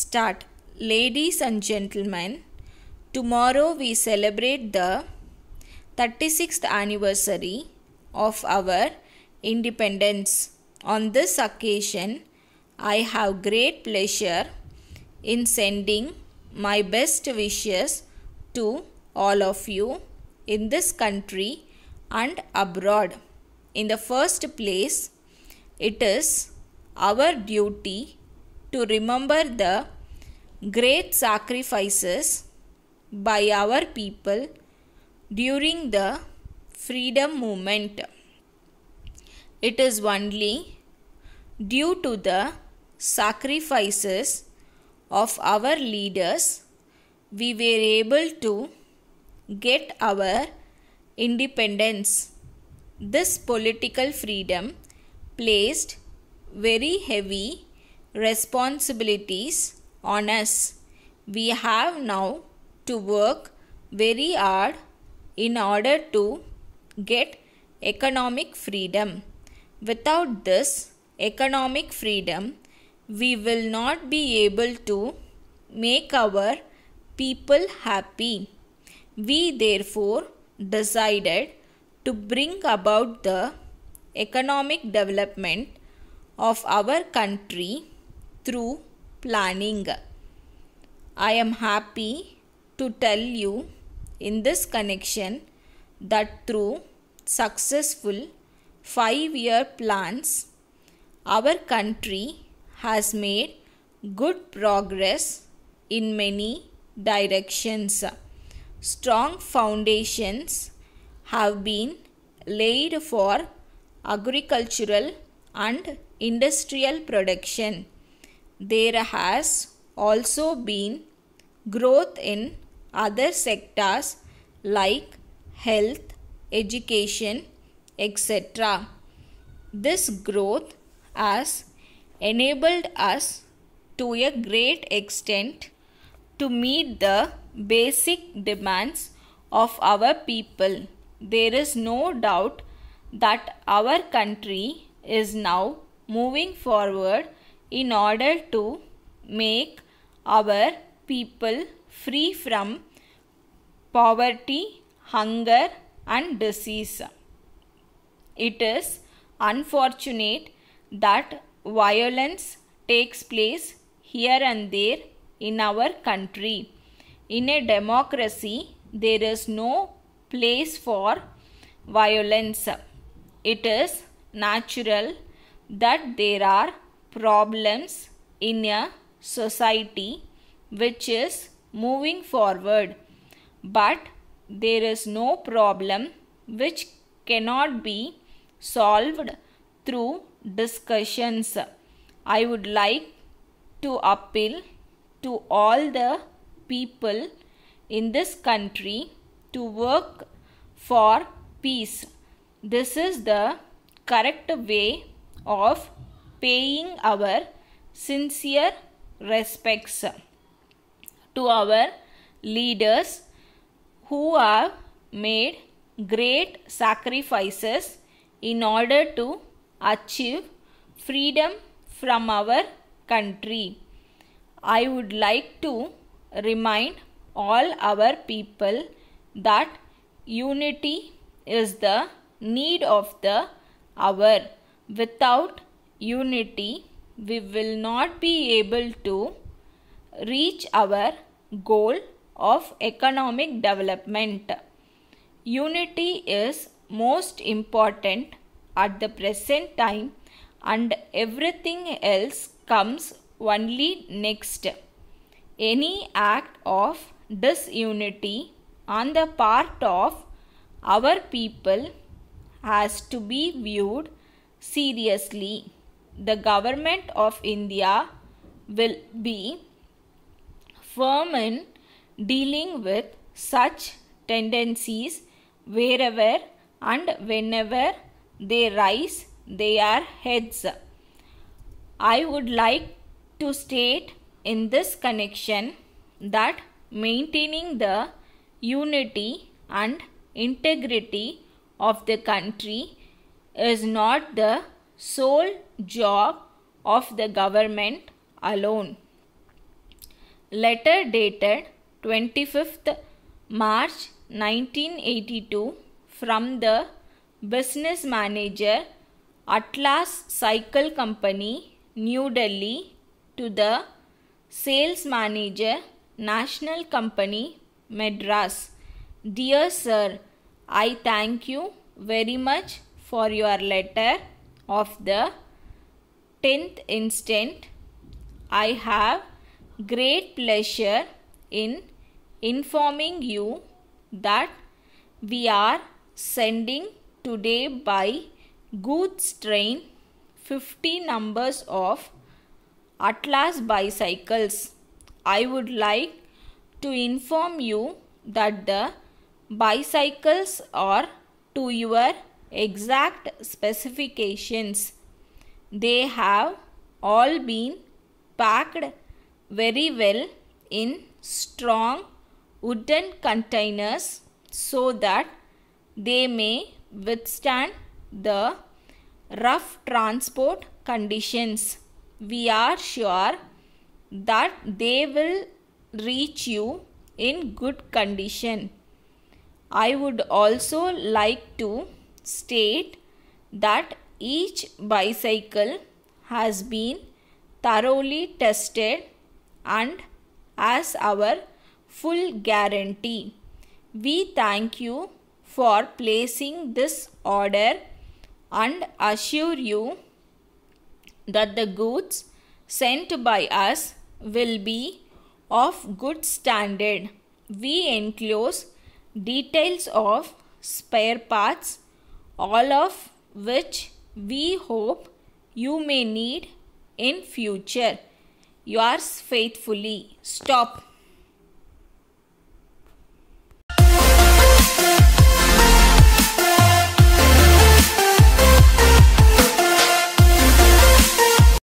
Start. Ladies and gentlemen, tomorrow we celebrate the 36th anniversary of our independence. On this occasion, I have great pleasure in sending my best wishes to all of you in this country and abroad. In the first place, it is our duty to remember the great sacrifices by our people during the freedom movement. It is only due to the sacrifices of our leaders we were able to get our independence. This political freedom placed very heavy responsibilities on us. We have now to work very hard in order to get economic freedom. Without this economic freedom, we will not be able to make our people happy. We therefore decided to bring about the economic development of our country through planning. I am happy to tell you in this connection that through successful 5-year plans, our country has made good progress in many directions. Strong foundations have been laid for agricultural and industrial production. There has also been growth in other sectors like health, education, etc. This growth has enabled us to a great extent to meet the basic demands of our people. There is no doubt that our country is now moving forward in order to make our people free from poverty, hunger and disease. It is unfortunate that violence takes place here and there in our country. In a democracy, there is no place for violence. It is natural that there are problems in a society which is moving forward, but there is no problem which cannot be solved through discussions. I would like to appeal to all the people in this country to work for peace. This is the correct way of paying our sincere respects to our leaders who have made great sacrifices in order to achieve freedom from our country. I would like to remind all our people that unity is the need of the hour. Without unity, we will not be able to reach our goal of economic development. Unity is most important at the present time and everything else comes only next. Any act of disunity on the part of our people has to be viewed seriously. The government of India will be firm in dealing with such tendencies wherever and whenever they rise their heads. I would like to state in this connection that maintaining the unity and integrity of the country is not the sole job of the government alone. Letter dated 25th March 1982 from the business manager, Atlas Cycle Company, New Delhi, to the sales manager, National Company, Madras. Dear Sir, I thank you very much for your letter of the 10th instant. I have great pleasure in informing you that we are sending today by goods train 50 numbers of Atlas bicycles. I would like to inform you that the bicycles are to your exact specifications. They have all been packed very well in strong wooden containers so that they may withstand the rough transport conditions. We are sure that they will reach you in good condition. I would also like to state that each bicycle has been thoroughly tested and has our full guarantee. We thank you for placing this order and assure you that the goods sent by us will be of good standard. We enclose details of spare parts, all of which we hope you may need in future. Yours faithfully. Stop.